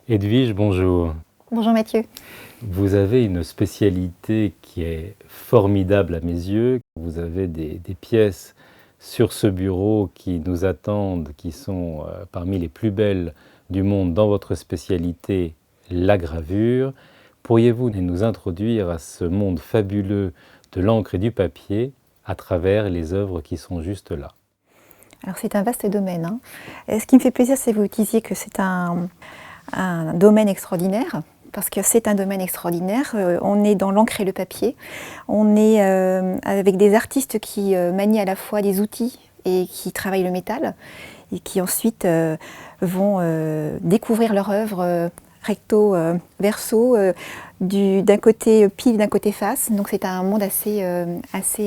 Edwige, bonjour. Bonjour Mathieu. Vous avez une spécialité qui est formidable à mes yeux. Vous avez des pièces sur ce bureau qui nous attendent, qui sont parmi les plus belles du monde dans votre spécialité, la gravure. Pourriez-vous nous introduire à ce monde fabuleux de l'encre et du papier à travers les œuvres qui sont juste là? Alors c'est un vaste domaine, hein. Ce qui me fait plaisir, c'est que vous disiez que c'est un domaine extraordinaire, parce que c'est un domaine extraordinaire. On est dans l'encre et le papier. On est avec des artistes qui manient à la fois des outils et qui travaillent le métal, et qui ensuite vont découvrir leur œuvre recto, verso, d'un côté pile, d'un côté face. Donc c'est un monde assez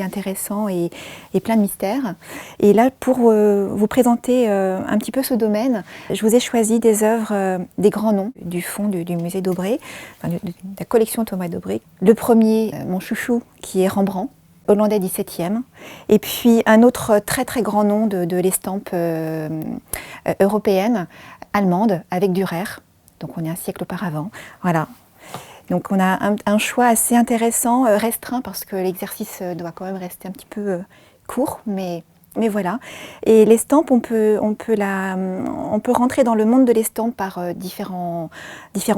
intéressant et plein de mystères. Et là, pour vous présenter un petit peu ce domaine, je vous ai choisi des œuvres des grands noms du fond du musée d'Aubray, enfin, de la collection Thomas d'Aubray. Le premier, mon chouchou, qui est Rembrandt, hollandais 17e, et puis un autre très très grand nom de l'estampe européenne, allemande, avec Dürer. Donc on est un siècle auparavant. Voilà. Donc on a un choix assez intéressant, restreint, parce que l'exercice doit quand même rester un petit peu court, mais voilà. Et l'estampe, on peut rentrer dans le monde de l'estampe par différents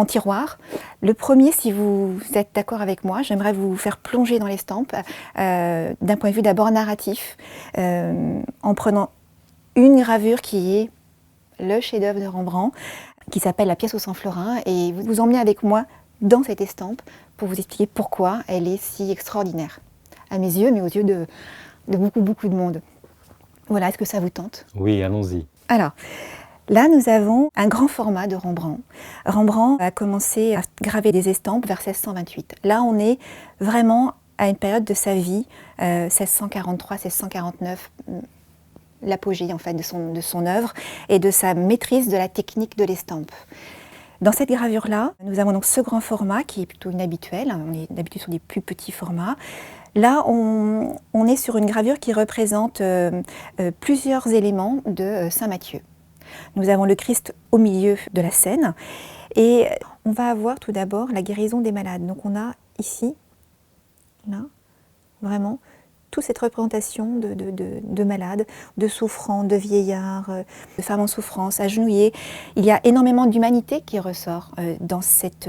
tiroirs. Le premier, si vous êtes d'accord avec moi, j'aimerais vous faire plonger dans l'estampe d'un point de vue d'abord narratif, en prenant une gravure qui est le chef-d'œuvre de Rembrandt, qui s'appelle La pièce au sang florin, et vous emmenez avec moi dans cette estampe pour vous expliquer pourquoi elle est si extraordinaire, à mes yeux, mais aux yeux de beaucoup de monde. Voilà, est-ce que ça vous tente? Oui, allons-y. Alors, là nous avons un grand format de Rembrandt. Rembrandt a commencé à graver des estampes vers 1628. Là on est vraiment à une période de sa vie, 1643-1649, l'apogée en fait de son œuvre et de sa maîtrise de la technique de l'estampe. Dans cette gravure-là, nous avons donc ce grand format qui est plutôt inhabituel. On est d'habitude sur des plus petits formats. Là, on est sur une gravure qui représente plusieurs éléments de Saint Matthieu. Nous avons le Christ au milieu de la scène et on va avoir tout d'abord la guérison des malades. Donc on a ici, là, vraiment, toute cette représentation de malades, de souffrants, de vieillards, de femmes en souffrance, agenouillées. Il y a énormément d'humanité qui ressort dans cette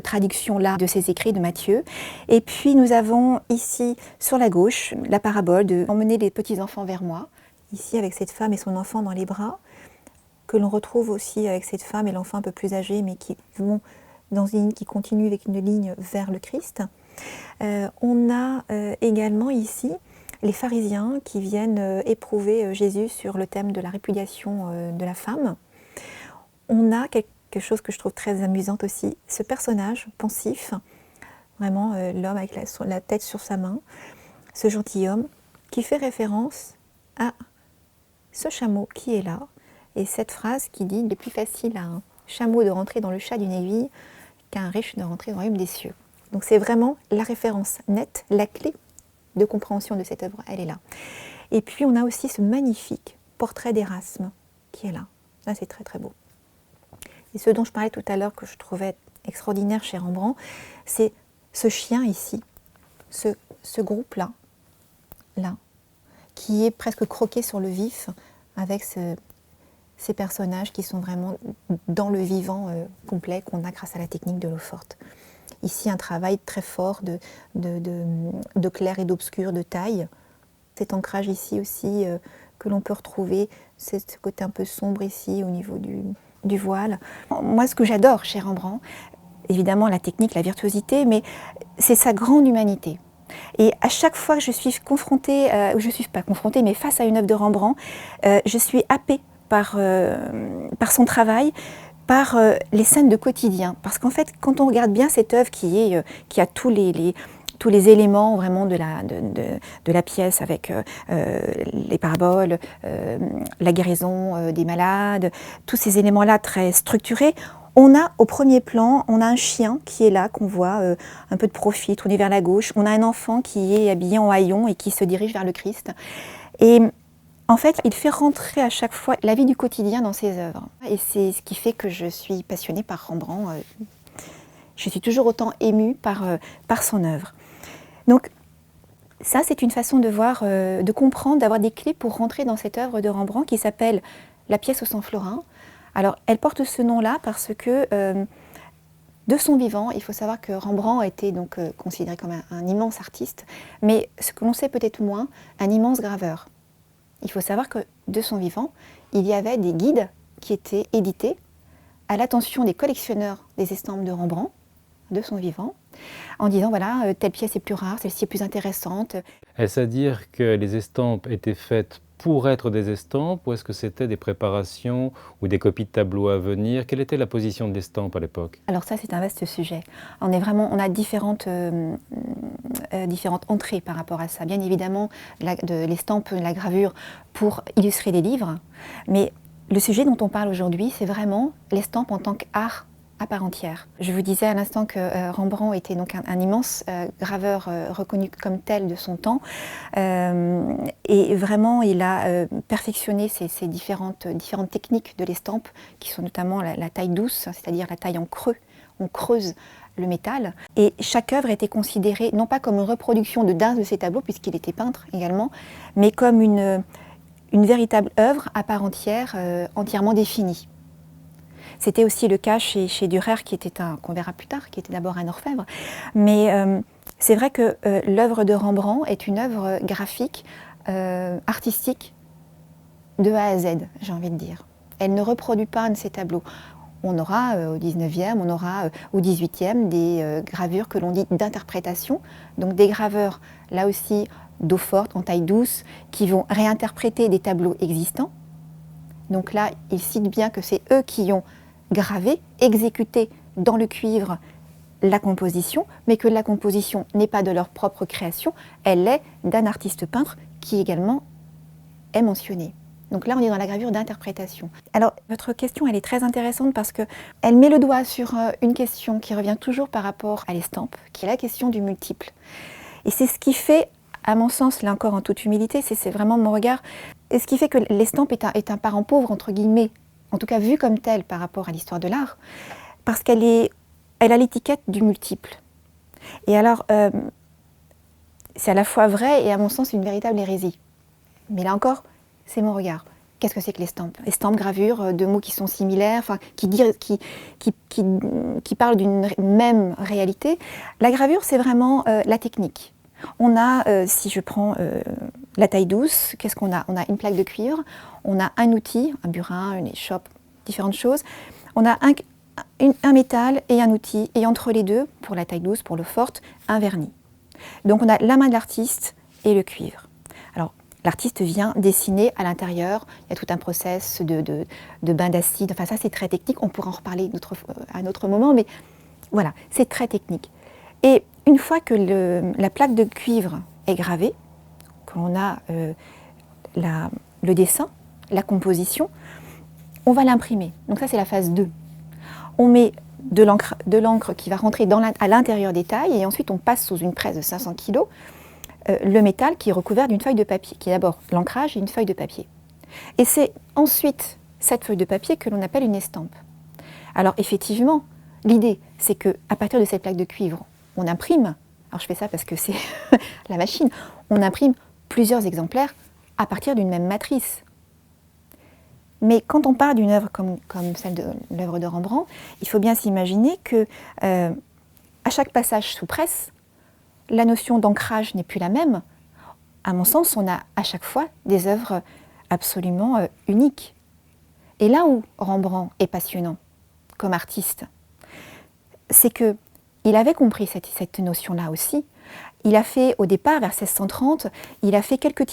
traduction-là de ces écrits de Matthieu. Et puis nous avons ici, sur la gauche, la parabole de « Emmenez les petits-enfants vers moi », ici avec cette femme et son enfant dans les bras, que l'on retrouve aussi avec cette femme et l'enfant un peu plus âgé, mais qui vont dans une ligne qui continue avec une ligne vers le Christ. On a également ici les pharisiens qui viennent éprouver Jésus sur le thème de la répudiation de la femme. On a quelque chose que je trouve très amusant aussi, ce personnage pensif, vraiment l'homme avec la tête sur sa main, ce gentilhomme qui fait référence à ce chameau qui est là, et cette phrase qui dit « Il est plus facile à un chameau de rentrer dans le chat d'une aiguille qu'à un riche de rentrer dans le royaume des cieux ». Donc c'est vraiment la référence nette, la clé de compréhension de cette œuvre, elle est là. Et puis on a aussi ce magnifique portrait d'Érasme qui est là. Là c'est très très beau. Et ce dont je parlais tout à l'heure que je trouvais extraordinaire chez Rembrandt, c'est ce chien ici, ce groupe-là, là, qui est presque croqué sur le vif avec ces personnages qui sont vraiment dans le vivant complet qu'on a grâce à la technique de l'eau forte. Ici, un travail très fort de clair et d'obscur, de taille. Cet ancrage ici aussi que l'on peut retrouver, c'est ce côté un peu sombre ici au niveau du voile. Moi, ce que j'adore chez Rembrandt, évidemment la technique, la virtuosité, mais c'est sa grande humanité. Et à chaque fois que je suis confrontée, je ne suis pas confrontée, mais face à une œuvre de Rembrandt, je suis happée par son travail, par les scènes de quotidien. Parce qu'en fait, quand on regarde bien cette œuvre qui a tous tous les éléments vraiment de la pièce avec les paraboles, la guérison des malades, tous ces éléments-là très structurés. On a au premier plan, on a un chien qui est là, qu'on voit un peu de profil, tourné vers la gauche. On a un enfant qui est habillé en haillons et qui se dirige vers le Christ. Et en fait, il fait rentrer à chaque fois la vie du quotidien dans ses œuvres. Et c'est ce qui fait que je suis passionnée par Rembrandt. Je suis toujours autant émue par son œuvre. Donc ça, c'est une façon de voir, de comprendre, d'avoir des clés pour rentrer dans cette œuvre de Rembrandt qui s'appelle La pièce au sang florin. Alors, elle porte ce nom-là parce que, de son vivant, il faut savoir que Rembrandt a été donc considéré comme un immense artiste, mais ce que l'on sait peut-être moins, un immense graveur. Il faut savoir que, de son vivant, il y avait des guides qui étaient édités à l'attention des collectionneurs des estampes de Rembrandt, de son vivant, en disant voilà, telle pièce est plus rare, celle-ci est plus intéressante. Est-ce à dire que les estampes étaient faites pour être des estampes, ou est-ce que c'était des préparations ou des copies de tableaux à venir? Quelle était la position de l'estampe à l'époque? Alors ça, c'est un vaste sujet. On a différentes entrées par rapport à ça. Bien évidemment, l'estampe, la gravure pour illustrer les livres, mais le sujet dont on parle aujourd'hui, c'est vraiment l'estampe en tant qu'art à part entière. Je vous disais à l'instant que Rembrandt était donc un immense graveur reconnu comme tel de son temps, et vraiment il a perfectionné ces différentes techniques de l'estampe, qui sont notamment la taille douce, c'est-à-dire la taille en creux. On creuse le métal, et chaque œuvre était considérée non pas comme une reproduction d'un de ses tableaux, puisqu'il était peintre également, mais comme une véritable œuvre à part entière, entièrement définie. C'était aussi le cas chez Dürer, qu'on verra plus tard, qui était d'abord un orfèvre. Mais c'est vrai que l'œuvre de Rembrandt est une œuvre graphique, artistique, de A à Z, j'ai envie de dire. Elle ne reproduit pas un de ses tableaux. On aura au 19e, on aura au 18e des gravures que l'on dit d'interprétation, donc des graveurs, là aussi, d'eau forte, en taille douce, qui vont réinterpréter des tableaux existants. Donc là, il cite bien que c'est eux qui ont gravé, exécuté dans le cuivre la composition, mais que la composition n'est pas de leur propre création, elle est d'un artiste peintre qui également est mentionné. Donc là, on est dans la gravure d'interprétation. Alors, votre question, elle est très intéressante parce qu'elle met le doigt sur une question qui revient toujours par rapport à l'estampe, qui est la question du multiple. Et c'est ce qui fait, à mon sens, là encore en toute humilité, c'est vraiment mon regard, et ce qui fait que l'estampe est un parent pauvre, entre guillemets, en tout cas vu comme tel par rapport à l'histoire de l'art, parce elle a l'étiquette du multiple. Et alors, c'est à la fois vrai et à mon sens une véritable hérésie. Mais là encore, c'est mon regard. Qu'est-ce que c'est que l'estampe? Estampe, gravure, deux mots qui sont similaires, enfin, qui parlent d'une même réalité. La gravure, c'est vraiment la technique. On a, si je prends la taille douce, qu'est-ce qu'on a? On a une plaque de cuivre, on a un outil, un burin, une échoppe, différentes choses. On a un métal et un outil, et entre les deux, pour la taille douce, pour le forte, un vernis. Donc on a la main de l'artiste et le cuivre. Alors l'artiste vient dessiner à l'intérieur, il y a tout un process de bain d'acide, enfin ça c'est très technique, on pourra en reparler à un autre moment, mais voilà, c'est très technique. Et une fois que la plaque de cuivre est gravée, qu'on a le dessin, la composition, on va l'imprimer. Donc ça, c'est la phase 2. On met de l'encre qui va rentrer à l'intérieur des tailles, et ensuite on passe sous une presse de 500 kg le métal qui est recouvert d'une feuille de papier, qui est d'abord l'ancrage et une feuille de papier. Et c'est ensuite cette feuille de papier que l'on appelle une estampe. Alors effectivement, l'idée, c'est qu'à partir de cette plaque de cuivre, on imprime, alors je fais ça parce que c'est la machine, on imprime plusieurs exemplaires à partir d'une même matrice. Mais quand on parle d'une œuvre comme celle de l'œuvre de Rembrandt, il faut bien s'imaginer que à chaque passage sous presse, la notion d'ancrage n'est plus la même. À mon sens, on a à chaque fois des œuvres absolument uniques. Et là où Rembrandt est passionnant comme artiste, c'est qu'il avait compris cette notion-là aussi. Il a fait au départ, vers 1630, il a fait quelques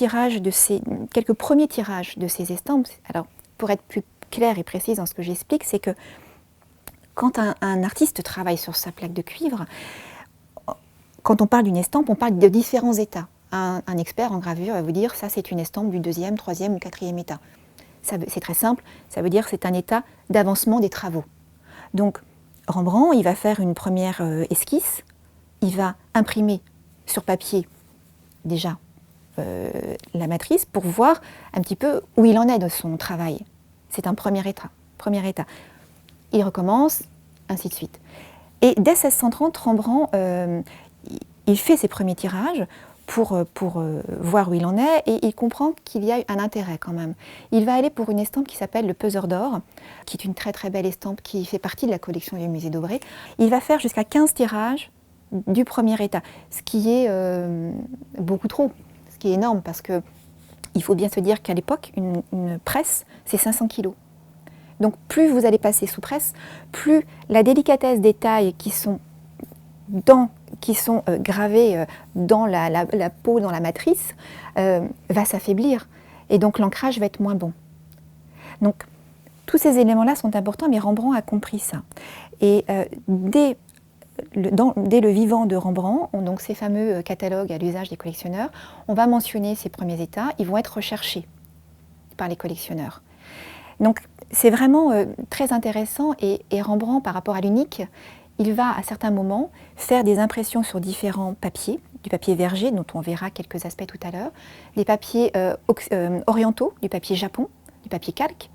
premiers tirages de ses estampes. Alors, pour être plus claire et précise dans ce que j'explique, c'est que quand un artiste travaille sur sa plaque de cuivre, Quand on parle d'une estampe, on parle de différents états. Un expert en gravure va vous dire ça c'est une estampe du 2e, 3e ou 4e état. C'est très simple, ça veut dire que c'est un état d'avancement des travaux. Donc Rembrandt, il va faire une première esquisse, il va imprimer sur papier déjà la matrice pour voir un petit peu où il en est de son travail. C'est un premier état. Il recommence, ainsi de suite. Et dès 1630, Rembrandt, il fait ses premiers tirages pour voir où il en est, et il comprend qu'il y a un intérêt quand même. Il va aller pour une estampe qui s'appelle le Peseur d'or, qui est une très très belle estampe qui fait partie de la collection du musée d'Aubray. Il va faire jusqu'à 15 tirages du premier état, ce qui est beaucoup trop, ce qui est énorme, parce qu'il faut bien se dire qu'à l'époque, une presse, c'est 500 kilos. Donc plus vous allez passer sous presse, plus la délicatesse des tailles qui sont gravées dans la peau, dans la matrice, va s'affaiblir. Et donc l'ancrage va être moins bon. Donc tous ces éléments-là sont importants, mais Rembrandt a compris ça. Et dès le vivant de Rembrandt, donc ces fameux catalogues à l'usage des collectionneurs, on va mentionner ces premiers états, ils vont être recherchés par les collectionneurs. Donc c'est vraiment très intéressant, et Rembrandt, par rapport à l'unique, il va à certains moments faire des impressions sur différents papiers, du papier verger, dont on verra quelques aspects tout à l'heure, des papiers orientaux, du papier japon, du papier calque.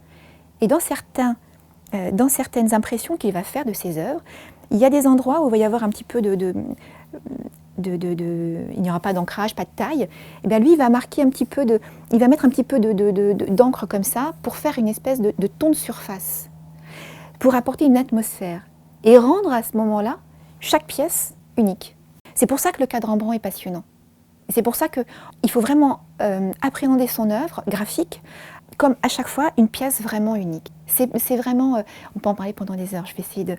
Et dans certaines impressions qu'il va faire de ses œuvres, il y a des endroits où il va y avoir un petit peu il n'y aura pas d'ancrage, pas de taille. Et bien lui, il va marquer un petit peu il va mettre un petit peu d'encre comme ça pour faire une espèce de ton de surface, pour apporter une atmosphère et rendre à ce moment-là chaque pièce unique. C'est pour ça que le cas de Rembrandt est passionnant. C'est pour ça qu'il faut vraiment appréhender son œuvre graphique comme à chaque fois une pièce vraiment unique. C'est vraiment, on peut en parler pendant des heures, je vais essayer de...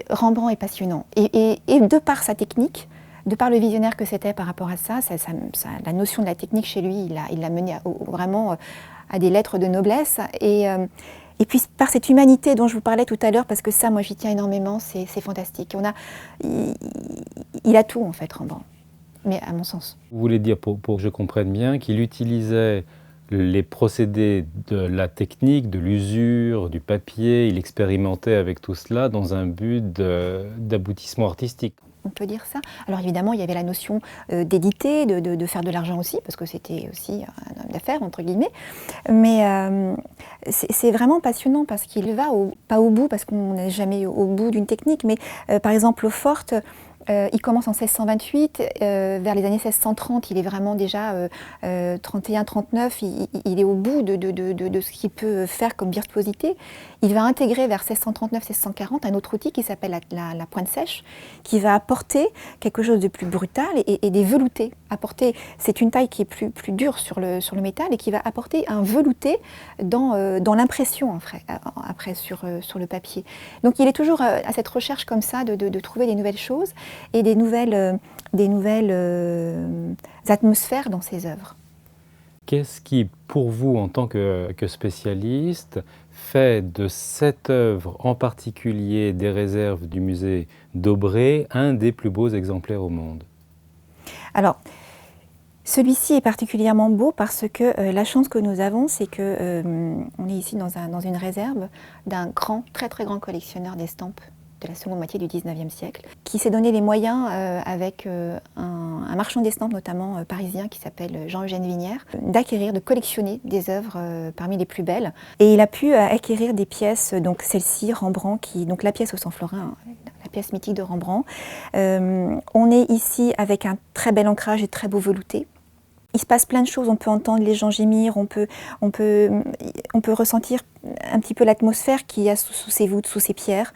Rembrandt est passionnant. Et de par sa technique, de par le visionnaire que c'était par rapport à ça, la notion de la technique chez lui, il l'a mené vraiment à des lettres de noblesse. Et puis par cette humanité dont je vous parlais tout à l'heure, parce que ça, moi j'y tiens énormément, c'est fantastique. Il a tout en fait, Rembrandt, mais à mon sens. Vous voulez dire, pour que je comprenne bien, qu'il utilisait les procédés de la technique, de l'usure, du papier, il expérimentait avec tout cela dans un but d'aboutissement artistique. On peut dire ça. Alors évidemment, il y avait la notion d'éditer, de faire de l'argent aussi, parce que c'était aussi un homme d'affaires, entre guillemets. Mais c'est vraiment passionnant parce qu'il va, pas au bout, parce qu'on n'est jamais au bout d'une technique, mais par exemple, Eau-Forte, il commence en 1628, vers les années 1630, il est vraiment déjà 31-39, il est au bout de ce qu'il peut faire comme virtuosité. Il va intégrer vers 1639-1640 un autre outil qui s'appelle la pointe sèche, qui va apporter quelque chose de plus brutal et des veloutés. C'est une taille qui est plus dure sur le métal et qui va apporter un velouté dans l'impression après sur le papier. Donc il est toujours à cette recherche comme ça de trouver des nouvelles choses et des nouvelles atmosphères dans ses œuvres. Qu'est-ce qui, pour vous, en tant que spécialiste, fait de cette œuvre, en particulier des réserves du musée d'Aubray, un des plus beaux exemplaires au monde? Alors, celui-ci est particulièrement beau parce que la chance que nous avons, c'est qu'on est ici dans une réserve d'un très très grand collectionneur d'estampes de la seconde moitié du 19e siècle, qui s'est donné les moyens, avec un marchand d'estampes notamment parisien qui s'appelle Jean-Eugène Vinière, de collectionner des œuvres parmi les plus belles. Et il a pu acquérir des pièces, donc celle-ci, Rembrandt, donc la pièce au sang florin, la pièce mythique de Rembrandt. On est ici avec un très bel ancrage et très beau velouté. Il se passe plein de choses, on peut entendre les gens gémir, on peut ressentir un petit peu l'atmosphère qu'il y a sous ces voûtes, sous ces pierres.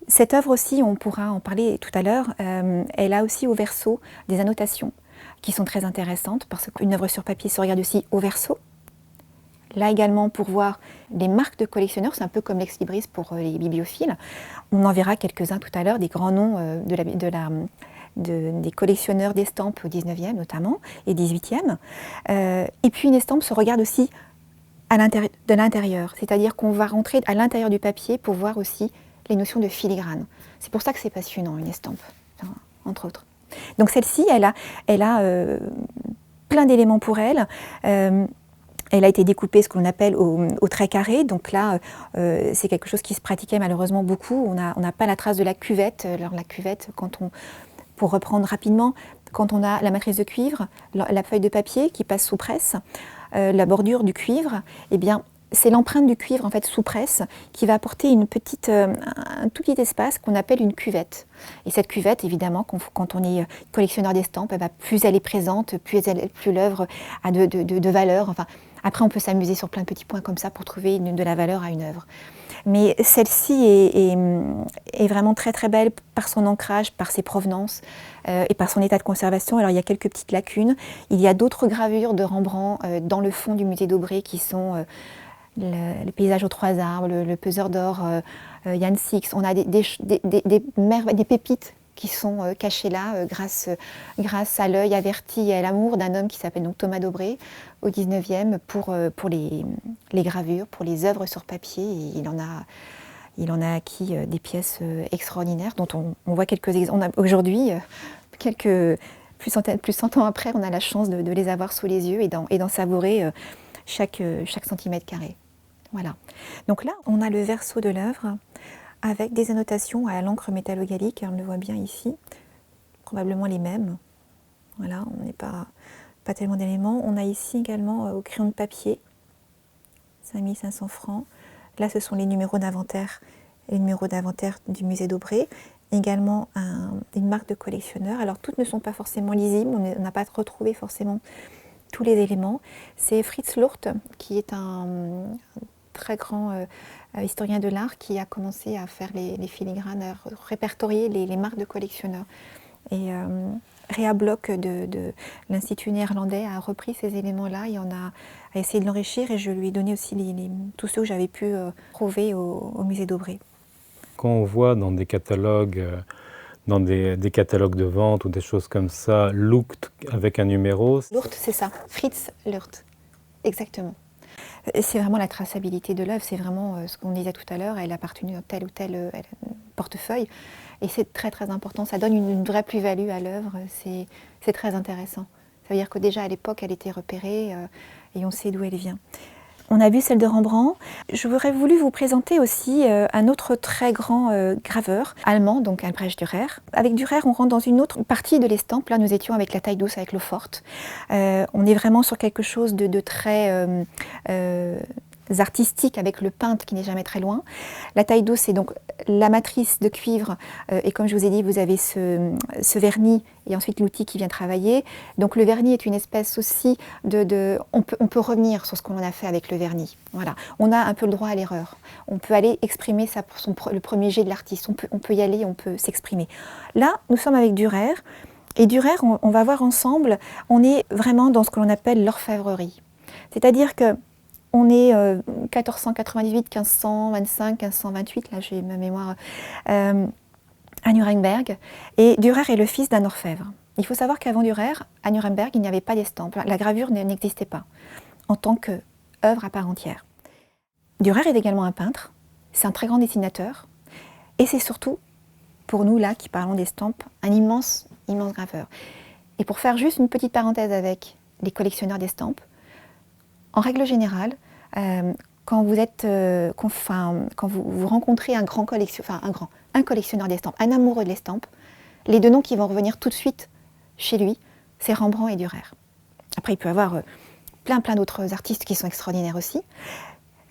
Cette œuvre aussi, on pourra en parler tout à l'heure, elle a aussi au verso des annotations qui sont très intéressantes parce qu'une œuvre sur papier se regarde aussi au verso. Là également, pour voir les marques de collectionneurs, c'est un peu comme l'ex-libris pour les bibliophiles. On en verra quelques-uns tout à l'heure, des grands noms des collectionneurs d'estampes au 19e notamment et 18e. Et puis une estampe se regarde aussi de l'intérieur, c'est-à-dire qu'on va rentrer à l'intérieur du papier pour voir aussi les notions de filigrane. C'est pour ça que c'est passionnant, une estampe. Enfin, entre autres. Donc celle-ci, elle a plein d'éléments pour elle. Elle a été découpée ce qu'on appelle au trait carré. Donc là, c'est quelque chose qui se pratiquait malheureusement beaucoup. On n'a pas la trace de la cuvette. Alors la cuvette, pour reprendre rapidement, quand on a la matrice de cuivre, la feuille de papier qui passe sous presse, la bordure du cuivre, eh bien, c'est l'empreinte du cuivre en fait sous presse qui va apporter un tout petit espace qu'on appelle une cuvette. Et cette cuvette, évidemment, quand on est collectionneur d'estampes, plus elle est présente, plus l'œuvre a de valeur. Enfin, après, on peut s'amuser sur plein de petits points comme ça pour trouver de la valeur à une œuvre. Mais celle-ci est vraiment très très belle par son ancrage, par ses provenances et par son état de conservation. Alors il y a quelques petites lacunes. Il y a d'autres gravures de Rembrandt dans le fond du musée d'Aubray qui sont le paysage aux trois arbres, le peseur d'or, Jan Six. On a des pépites qui sont cachées là grâce à l'œil averti et à l'amour d'un homme qui s'appelle donc Thomas d'Aubray au XIXe pour les gravures, pour les œuvres sur papier. Et il en a acquis des pièces extraordinaires dont on voit quelques exemples. Aujourd'hui, plus 100 ans après, on a la chance de les avoir sous les yeux et d'en savourer chaque centimètre carré. Voilà. Donc là, on a le verso de l'œuvre avec des annotations à l'encre métallo-gallique. On le voit bien ici, probablement les mêmes. Voilà, on n'est pas tellement d'éléments. On a ici également au crayon de papier, 5500 francs. Là, ce sont les numéros d'inventaire, du musée d'Aubray. Également une marque de collectionneur. Alors toutes ne sont pas forcément lisibles, on n'a pas retrouvé forcément tous les éléments. C'est Fritz Lurt, qui est un très grand historien de l'art, qui a commencé à faire les filigranes, à répertorier les marques de collectionneurs. Et Réa Bloch de l'Institut néerlandais a repris ces éléments-là et a essayé de l'enrichir, et je lui ai donné aussi tous ceux que j'avais pu trouver au musée d'Aubray. Quand on voit dans des catalogues, des catalogues de vente ou des choses comme ça, Lucht avec un numéro. Lurt, c'est ça, Fritz Lurt, exactement. C'est vraiment la traçabilité de l'œuvre, c'est vraiment ce qu'on disait tout à l'heure, elle appartenait à tel ou tel portefeuille, et c'est très très important, ça donne une vraie plus-value à l'œuvre, c'est très intéressant. Ça veut dire que déjà à l'époque elle était repérée et on sait d'où elle vient. On a vu celle de Rembrandt. J'aurais voulu vous présenter aussi un autre très grand graveur allemand, donc Albrecht Dürer. Avec Dürer, on rentre dans une autre partie de l'estampe. Là, nous étions avec la taille douce, avec l'eau forte. On est vraiment sur quelque chose de très artistique avec le peintre qui n'est jamais très loin. La taille douce, c'est donc la matrice de cuivre et comme je vous ai dit, vous avez ce vernis et ensuite l'outil qui vient travailler. Donc le vernis est une espèce aussi on peut revenir sur ce qu'on a fait avec le vernis. Voilà. On a un peu le droit à l'erreur. On peut aller exprimer ça pour le premier jet de l'artiste. On peut y aller, on peut s'exprimer. Là, nous sommes avec Dürer. Et Dürer, on va voir ensemble, on est vraiment dans ce que l'on appelle l'orfèvrerie. C'est-à-dire que on est 1498, 1525, 1528, là j'ai ma mémoire, à Nuremberg. Et Dürer est le fils d'un orfèvre. Il faut savoir qu'avant Dürer, à Nuremberg, il n'y avait pas d'estampe. La gravure n'existait pas en tant qu'œuvre à part entière. Dürer est également un peintre, c'est un très grand dessinateur, et c'est surtout, pour nous là qui parlons d'estampes, un immense graveur. Et pour faire juste une petite parenthèse avec les collectionneurs d'estampes, en règle générale, quand vous rencontrez un collectionneur d'estampes, un amoureux de l'estampe, les deux noms qui vont revenir tout de suite chez lui, c'est Rembrandt et Dürer. Après, il peut y avoir plein d'autres artistes qui sont extraordinaires aussi,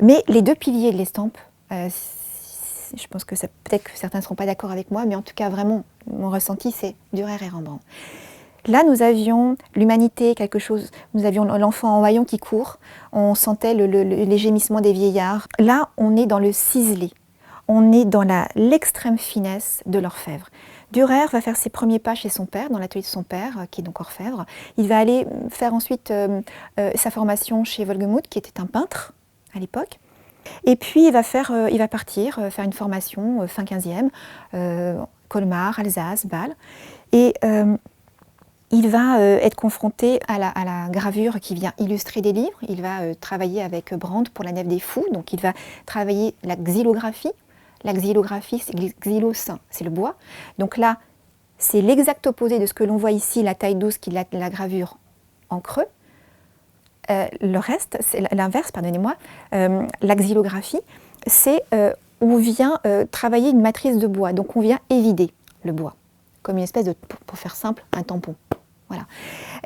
mais les deux piliers de l'estampe, je pense que peut-être que certains ne seront pas d'accord avec moi, mais en tout cas, vraiment, mon ressenti, c'est Dürer et Rembrandt. Là, nous avions l'humanité, nous avions l'enfant en haillons qui court, on sentait les gémissements des vieillards. Là, on est dans le ciselé, on est dans l'extrême finesse de l'orfèvre. Dürer va faire ses premiers pas chez son père, dans l'atelier de son père, qui est donc orfèvre. Il va aller faire ensuite sa formation chez Wolgemut, qui était un peintre à l'époque. Et puis, il va partir faire une formation fin 15e, Colmar, Alsace, Bâle. Et il va être confronté à la gravure qui vient illustrer des livres. Il va travailler avec Brandt pour la Nef des Fous. Donc il va travailler la xylographie. La xylographie, c'est xylos, c'est le bois. Donc là, c'est l'exact opposé de ce que l'on voit ici, la taille 12 qui est la gravure en creux. Le reste, c'est l'inverse, pardonnez-moi, la xylographie, c'est on vient travailler une matrice de bois, donc on vient évider le bois, comme une espèce de, pour faire simple, un tampon. Voilà.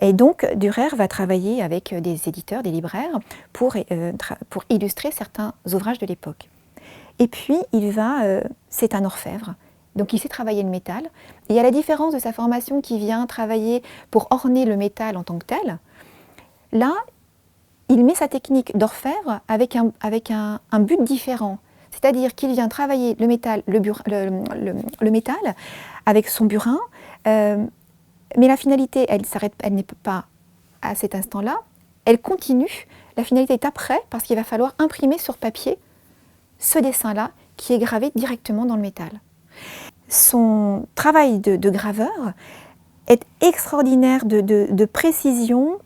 Et donc, Dürer va travailler avec des éditeurs, des libraires, pour illustrer certains ouvrages de l'époque. Et puis, c'est un orfèvre, donc il sait travailler le métal. Et à la différence de sa formation qui vient travailler pour orner le métal en tant que tel, là, il met sa technique d'orfèvre avec un but différent. C'est-à-dire qu'il vient travailler le métal, le métal avec son burin, mais la finalité, elle n'est pas à cet instant-là, elle continue. La finalité est après, parce qu'il va falloir imprimer sur papier ce dessin-là qui est gravé directement dans le métal. Son travail de graveur est extraordinaire de précision.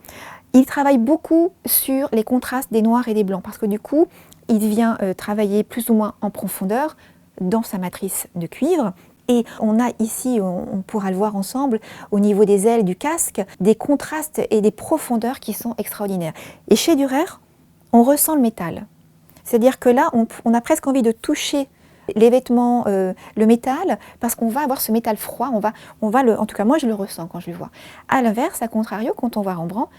Il travaille beaucoup sur les contrastes des noirs et des blancs, parce que du coup, il vient travailler plus ou moins en profondeur dans sa matrice de cuivre. Et on a ici, on pourra le voir ensemble, au niveau des ailes du casque, des contrastes et des profondeurs qui sont extraordinaires. Et chez Dürer, on ressent le métal. C'est-à-dire que là, on a presque envie de toucher les vêtements, le métal, parce qu'on va avoir ce métal froid, en tout cas moi je le ressens quand je le vois. À l'inverse, à contrario, quand on voit Rembrandt,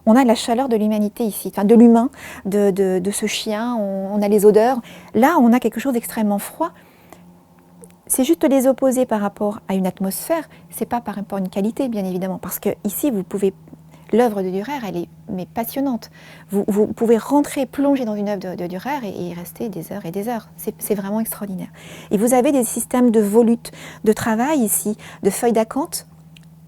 on a la chaleur de l'humanité ici, enfin de l'humain, de ce chien, on a les odeurs. Là, on a quelque chose d'extrêmement froid. C'est juste les opposer par rapport à une atmosphère, c'est pas par rapport à une qualité, bien évidemment, parce que ici, l'œuvre de Dürer, elle est passionnante. Vous pouvez rentrer, plonger dans une œuvre de Dürer et y rester des heures et des heures. C'est vraiment extraordinaire. Et vous avez des systèmes de volutes de travail ici, de feuilles d'acanthe,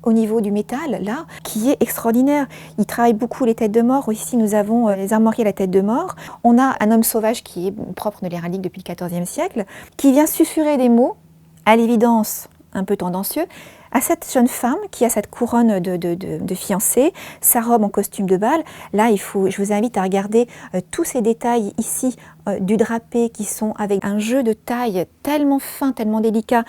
au niveau du métal, là, qui est extraordinaire. Il travaille beaucoup les têtes de mort. Ici, nous avons les armoiries à la tête de mort. On a un homme sauvage qui est propre de l'héraldique depuis le XIVe siècle, qui vient susurrer des mots, à l'évidence un peu tendancieux, à cette jeune femme qui a cette couronne de fiancée, sa robe en costume de bal. Là, je vous invite à regarder tous ces détails ici du drapé qui sont avec un jeu de taille tellement fin, tellement délicat,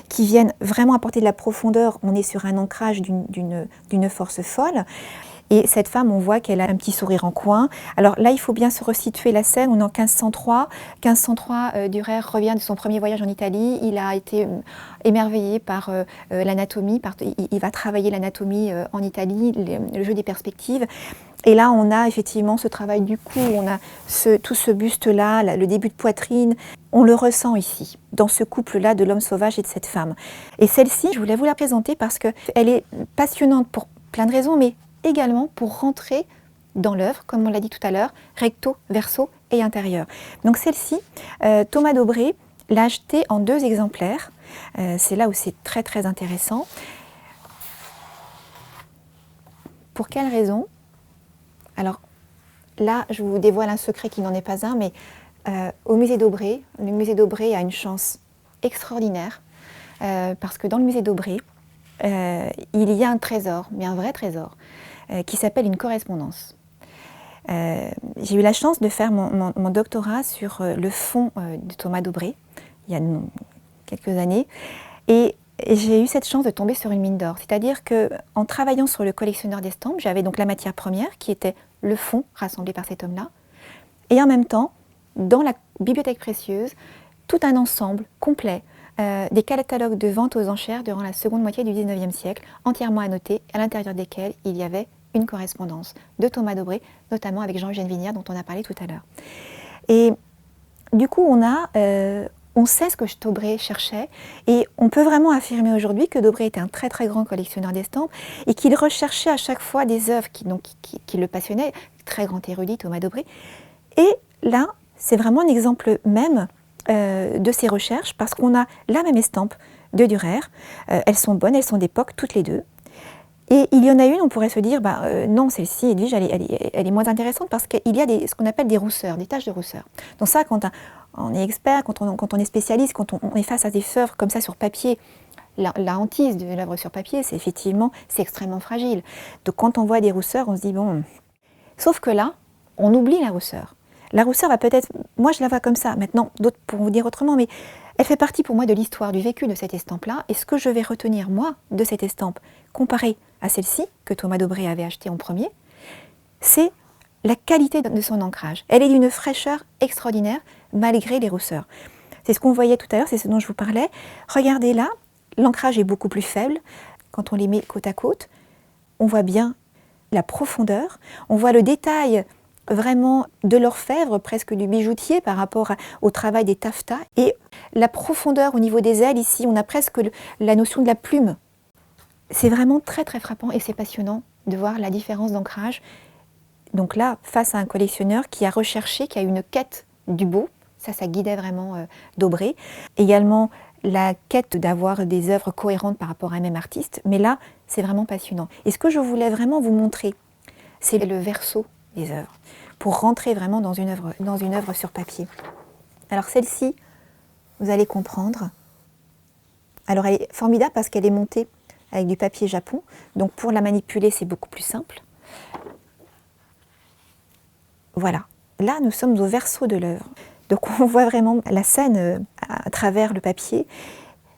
qui viennent vraiment apporter de la profondeur. On est sur un ancrage d'une force folle. Et cette femme, on voit qu'elle a un petit sourire en coin. Alors là, il faut bien se resituer la scène. On est en 1503. 1503, Dürer revient de son premier voyage en Italie. Il a été émerveillé par l'anatomie. Il va travailler l'anatomie en Italie, le jeu des perspectives. Et là, on a effectivement ce travail du cou, on a tout ce buste-là, le début de poitrine. On le ressent ici, dans ce couple-là de l'homme sauvage et de cette femme. Et celle-ci, je voulais vous la présenter parce qu'elle est passionnante pour plein de raisons, mais également pour rentrer dans l'œuvre, comme on l'a dit tout à l'heure, recto, verso et intérieur. Donc celle-ci, Thomas Daubrée l'a achetée en 2 exemplaires. C'est là où c'est très très intéressant. Pour quelle raison ? Alors là, je vous dévoile un secret qui n'en est pas un, mais au musée Daubrée, le musée Daubrée a une chance extraordinaire parce que dans le musée Daubrée, il y a un trésor, mais un vrai trésor, qui s'appelle une correspondance. J'ai eu la chance de faire mon doctorat sur le fond de Thomas Daubrée, il y a quelques années, et j'ai eu cette chance de tomber sur une mine d'or. C'est-à-dire qu'en travaillant sur le collectionneur d'estampes, j'avais donc la matière première, qui était le fond rassemblé par cet homme-là, et en même temps, dans la bibliothèque précieuse, tout un ensemble complet des catalogues de vente aux enchères durant la seconde moitié du XIXe siècle, entièrement annotés, à l'intérieur desquels il y avait une correspondance de Thomas Daubrée, notamment avec Jean-Eugène Vignères, dont on a parlé tout à l'heure. Et du coup, on sait ce que Daubrée cherchait, et on peut vraiment affirmer aujourd'hui que Daubrée était un très très grand collectionneur d'estampes, et qu'il recherchait à chaque fois des œuvres qui le passionnaient, très grand érudit Thomas Daubrée. Et là, c'est vraiment un exemple même de ses recherches, parce qu'on a la même estampe de Dürer. Elles sont bonnes, elles sont d'époque, toutes les deux. Et il y en a une, on pourrait se dire, non, celle-ci, Edwige, elle est moins intéressante parce qu'il y a ce qu'on appelle des rousseurs, des taches de rousseur. Donc ça, quand on est expert, quand on est spécialiste, quand on est face à des œuvres comme ça sur papier, la hantise de l'œuvre sur papier, c'est extrêmement fragile. Donc quand on voit des rousseurs, on se dit, bon... Sauf que là, on oublie la rousseur. La rousseur va peut-être, moi je la vois comme ça, maintenant d'autres pourront vous dire autrement, mais elle fait partie pour moi de l'histoire, du vécu de cette estampe-là. Et ce que je vais retenir, moi, de cette estampe, comparée à celle-ci, que Thomas Dobré avait achetée en premier, c'est la qualité de son ancrage. Elle est d'une fraîcheur extraordinaire, malgré les rousseurs. C'est ce qu'on voyait tout à l'heure, c'est ce dont je vous parlais. Regardez là, l'ancrage est beaucoup plus faible. Quand on les met côte à côte, on voit bien la profondeur, on voit le détail vraiment de l'orfèvre, presque du bijoutier par rapport au travail des taffetas. Et la profondeur au niveau des ailes, ici, on a presque la notion de la plume. C'est vraiment très très frappant et c'est passionnant de voir la différence d'ancrage. Donc là, face à un collectionneur qui a recherché, qui a une quête du beau, ça guidait vraiment Dobré. Également, la quête d'avoir des œuvres cohérentes par rapport à un même artiste, mais là, c'est vraiment passionnant. Et ce que je voulais vraiment vous montrer, c'est le verso des œuvres, pour rentrer vraiment dans une œuvre sur papier. Alors celle-ci, vous allez comprendre. Alors elle est formidable parce qu'elle est montée avec du papier japon, donc pour la manipuler, c'est beaucoup plus simple. Voilà, là nous sommes au verso de l'œuvre. Donc on voit vraiment la scène à travers le papier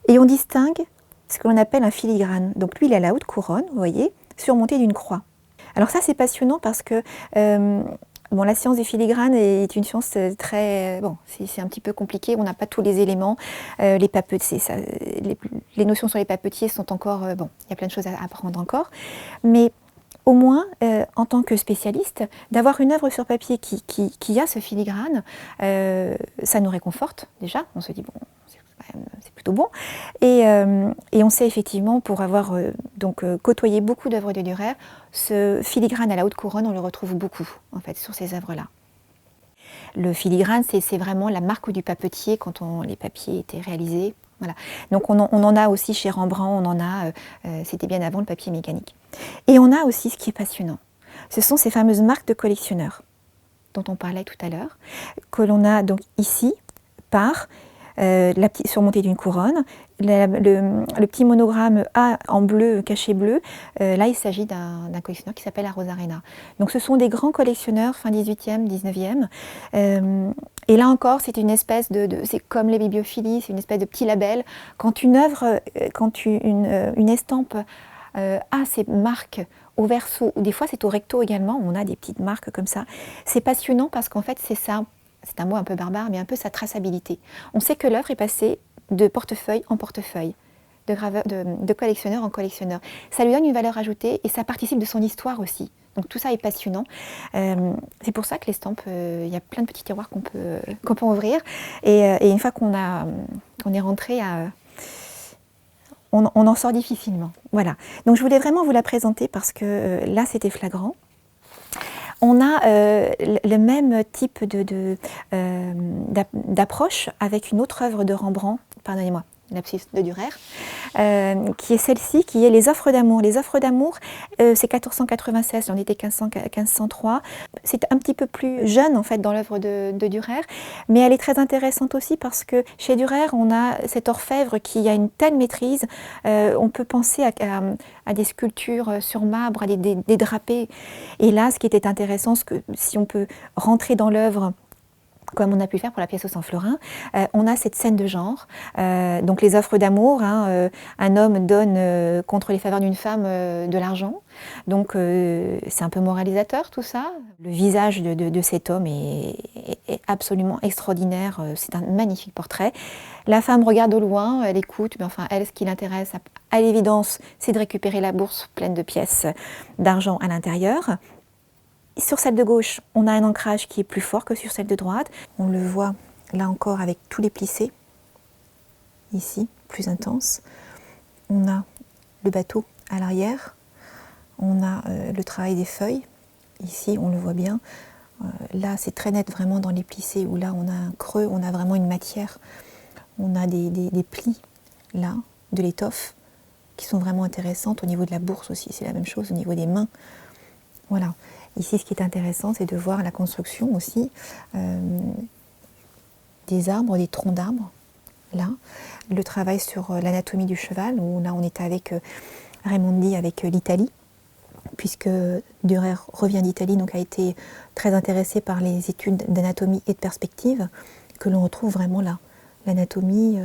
et on distingue ce que l'on appelle un filigrane. Donc lui, il a la haute couronne, vous voyez, surmontée d'une croix. Alors ça, c'est passionnant parce que bon, la science des filigranes est une science très... Bon, c'est un petit peu compliqué, on n'a pas tous les éléments. Les notions sur les papetiers sont encore... bon, il y a plein de choses à apprendre encore. Mais au moins, en tant que spécialiste, d'avoir une œuvre sur papier qui a ce filigrane, ça nous réconforte déjà. On se dit, bon, c'est plutôt bon. Et on sait effectivement, pour avoir côtoyé beaucoup d'œuvres de Dürer, ce filigrane à la haute couronne, on le retrouve beaucoup, en fait, sur ces œuvres-là. Le filigrane, c'est vraiment la marque du papetier quand les papiers étaient réalisés. Voilà. Donc on en a aussi chez Rembrandt, on en a, c'était bien avant le papier mécanique. Et on a aussi ce qui est passionnant, ce sont ces fameuses marques de collectionneurs dont on parlait tout à l'heure, que l'on a donc ici par surmontée d'une couronne, le petit monogramme A en bleu, cachet bleu, là il s'agit d'un collectionneur qui s'appelle Arozarena. Donc ce sont des grands collectionneurs, fin 18e, 19e, et là encore c'est une espèce c'est comme les bibliophilies, c'est une espèce de petit label. Quand une œuvre, quand une estampe a ces marques au verso, ou des fois c'est au recto également, on a des petites marques comme ça, c'est passionnant parce qu'en fait c'est ça. C'est un mot un peu barbare, mais un peu sa traçabilité. On sait que l'œuvre est passée de portefeuille en portefeuille, de collectionneur en collectionneur. Ça lui donne une valeur ajoutée et ça participe de son histoire aussi. Donc tout ça est passionnant. C'est pour ça que l'estampe, il y a plein de petits tiroirs qu'on peut ouvrir. Et une fois qu'on est rentré on en sort difficilement. Voilà. Donc je voulais vraiment vous la présenter parce que là c'était flagrant. On a le même type d'approche avec une autre œuvre de Rembrandt, pardonnez-moi, lapsus de Dürer, qui est celle-ci, qui est les offres d'amour. Les offres d'amour, c'est 1496, j'en étais 1503. C'est un petit peu plus jeune en fait dans l'œuvre de Dürer, mais elle est très intéressante aussi parce que chez Dürer, on a cet orfèvre qui a une telle maîtrise, on peut penser à des sculptures sur marbre, à des drapés. Et là, ce qui était intéressant, c'est que si on peut rentrer dans l'œuvre, comme on a pu faire pour la pièce au San Florin, on a cette scène de genre, donc les offres d'amour, hein, un homme donne contre les faveurs d'une femme de l'argent, donc c'est un peu moralisateur tout ça. Le visage de cet homme est absolument extraordinaire, c'est un magnifique portrait. La femme regarde au loin, elle écoute, mais enfin elle, ce qui l'intéresse à l'évidence, c'est de récupérer la bourse pleine de pièces d'argent à l'intérieur. Sur celle de gauche, on a un ancrage qui est plus fort que sur celle de droite. On le voit là encore avec tous les plissés, ici, plus intense. On a le bateau à l'arrière, on a le travail des feuilles, ici on le voit bien. Là c'est très net vraiment dans les plissés, où là on a un creux, on a vraiment une matière. On a des plis là, de l'étoffe, qui sont vraiment intéressantes. Au niveau de la bourse aussi, c'est la même chose, au niveau des mains. Voilà. Ici, ce qui est intéressant, c'est de voir la construction aussi des arbres, des troncs d'arbres. Là, le travail sur l'anatomie du cheval, où là, on est avec Raimondi, avec l'Italie. puisque Dürer revient d'Italie, donc a été très intéressé par les études d'anatomie et de perspective, que l'on retrouve vraiment là, l'anatomie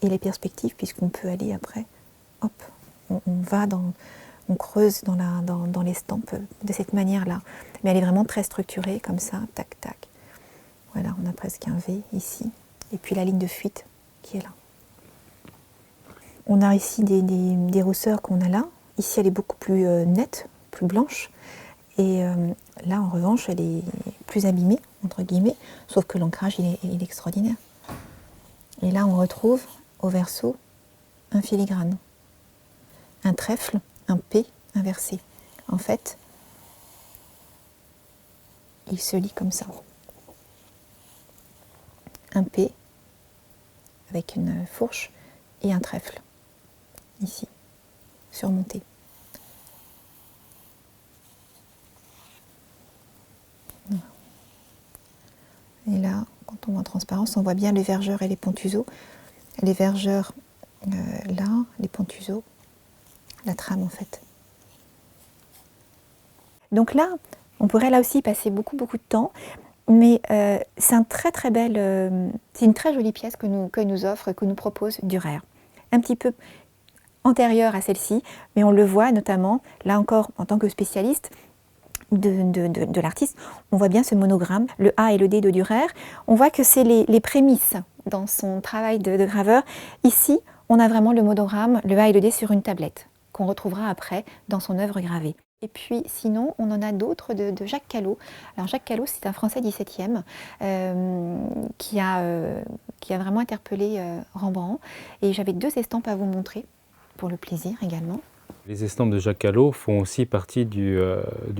et les perspectives, puisqu'on peut aller après, hop, on creuse dans l'estampe de cette manière-là. Mais elle est vraiment très structurée, comme ça, tac, tac. Voilà, on a presque un V ici, et puis la ligne de fuite qui est là. On a ici des rousseurs qu'on a là. Ici, elle est beaucoup plus nette, plus blanche. Et là, en revanche, elle est plus abîmée, entre guillemets, sauf que l'ancrage, il est extraordinaire. Et là, on retrouve au verso un filigrane, un trèfle, un P inversé. En fait, il se lit comme ça. Un P avec une fourche et un trèfle, ici, surmonté. Et là, quand on voit en transparence, on voit bien les vergeurs et les pontuseaux. Les vergeurs là, les pontuseaux, la trame en fait. Donc là, on pourrait là aussi passer beaucoup de temps, mais c'est une très jolie pièce que nous offre, que nous propose Dürer. Un petit peu antérieure à celle-ci, mais on le voit notamment, là encore en tant que spécialiste de l'artiste, on voit bien ce monogramme, le A et le D de Dürer. On voit que c'est les prémices dans son travail de graveur. Ici, on a vraiment le monogramme, le A et le D sur une tablette, qu'on retrouvera après dans son œuvre gravée. Et puis sinon, on en a d'autres de Jacques Callot. Alors Jacques Callot, c'est un Français 17e qui a vraiment interpellé Rembrandt. Et j'avais 2 estampes à vous montrer, pour le plaisir également. Les estampes de Jacques Callot font aussi partie du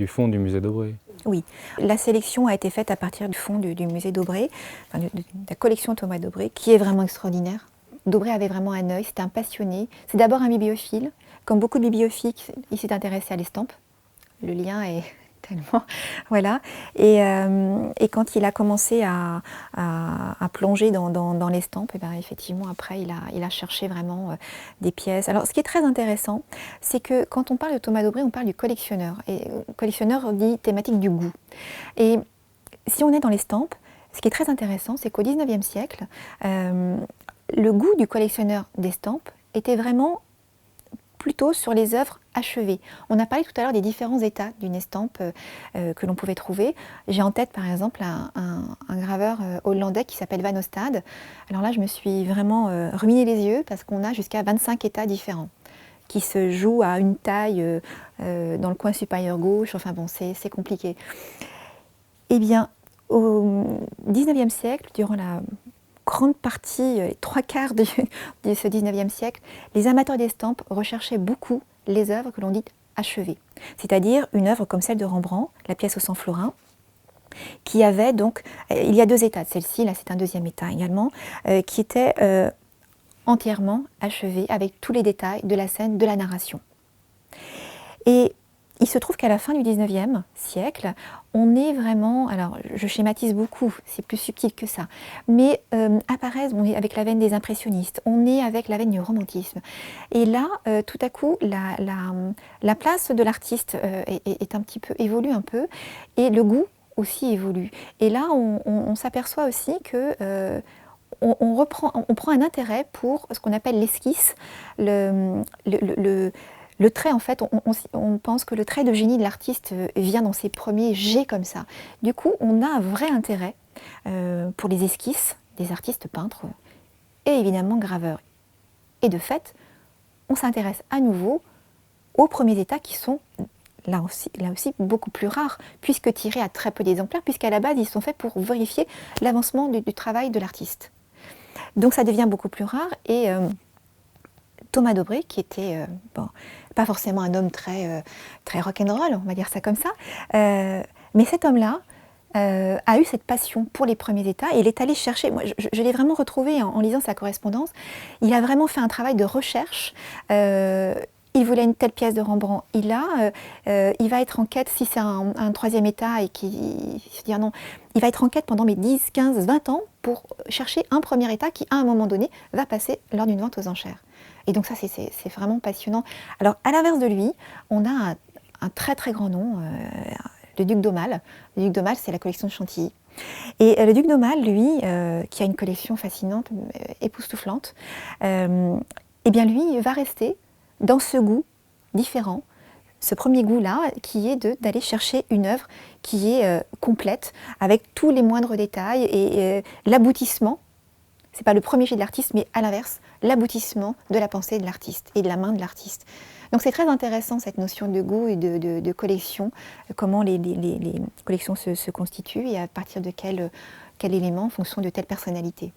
fonds du musée d'Aubray. Oui, la sélection a été faite à partir du fonds du musée d'Aubray, enfin de la collection Thomas d'Aubray, qui est vraiment extraordinaire. D'Aubray avait vraiment un œil, c'était un passionné. C'est d'abord un bibliophile. Comme beaucoup de bibliophiles, il s'est intéressé à l'estampe. Le lien est tellement... Voilà. Et quand il a commencé à plonger dans l'estampe, et bien effectivement, après, il a cherché vraiment des pièces. Alors, ce qui est très intéressant, c'est que quand on parle de Thomas d'Aubray, on parle du collectionneur. Et collectionneur dit thématique du goût. Et si on est dans l'estampe, ce qui est très intéressant, c'est qu'au XIXe siècle, le goût du collectionneur d'estampes était vraiment plutôt sur les œuvres achevées. On a parlé tout à l'heure des différents états d'une estampe que l'on pouvait trouver. J'ai en tête par exemple un graveur hollandais qui s'appelle Van Ostade. Alors là, je me suis vraiment ruiné les yeux parce qu'on a jusqu'à 25 états différents qui se jouent à une taille dans le coin supérieur gauche. Enfin bon, c'est compliqué. Eh bien, au XIXe siècle, durant la grande partie, les 3/4 de ce XIXe siècle, les amateurs d'estampes recherchaient beaucoup les œuvres que l'on dit achevées. C'est-à-dire une œuvre comme celle de Rembrandt, la pièce au sang florin, qui avait donc, il y a 2 états de celle-ci, là c'est un 2e état également, qui était entièrement achevée avec tous les détails de la scène, de la narration. Et il se trouve qu'à la fin du XIXe siècle, on est vraiment, alors je schématise beaucoup, c'est plus subtil que ça, mais apparaissent, on est avec la veine des impressionnistes, on est avec la veine du romantisme. Et là, tout à coup, la place de l'artiste est un petit peu, évolue un peu, et le goût aussi évolue. Et là, on s'aperçoit aussi que on prend un intérêt pour ce qu'on appelle l'esquisse, le trait, en fait, on pense que le trait de génie de l'artiste vient dans ses premiers jets comme ça. Du coup, on a un vrai intérêt pour les esquisses des artistes peintres et évidemment graveurs. Et de fait, on s'intéresse à nouveau aux premiers états qui sont là aussi beaucoup plus rares, puisque tirés à très peu d'exemplaires, puisqu'à la base, ils sont faits pour vérifier l'avancement du travail de l'artiste. Donc ça devient beaucoup plus rare et Thomas d'Aubray, qui était pas forcément un homme très rock'n'roll, on va dire ça comme ça, mais cet homme-là a eu cette passion pour les premiers états et il est allé chercher, moi je l'ai vraiment retrouvé en lisant sa correspondance, il a vraiment fait un travail de recherche. Il voulait une telle pièce de Rembrandt, il va être en quête, si c'est un 3e état et qui se dit non, il va être en quête pendant 10, 15, 20 ans pour chercher un premier état qui, à un moment donné, va passer lors d'une vente aux enchères. Et donc ça, c'est vraiment passionnant. Alors, à l'inverse de lui, on a un très très grand nom, le duc d'Aumale. Le duc d'Aumale, c'est la collection de Chantilly. Et le duc d'Aumale, lui, qui a une collection fascinante, époustouflante, eh bien lui va rester dans ce goût différent, ce premier goût-là, qui est d'aller chercher une œuvre qui est complète, avec tous les moindres détails et l'aboutissement. C'est pas le premier jet de l'artiste, mais à l'inverse, l'aboutissement de la pensée de l'artiste et de la main de l'artiste. Donc c'est très intéressant cette notion de goût et de collection, comment les collections se constituent et à partir de quel élément en fonction de telle personnalité.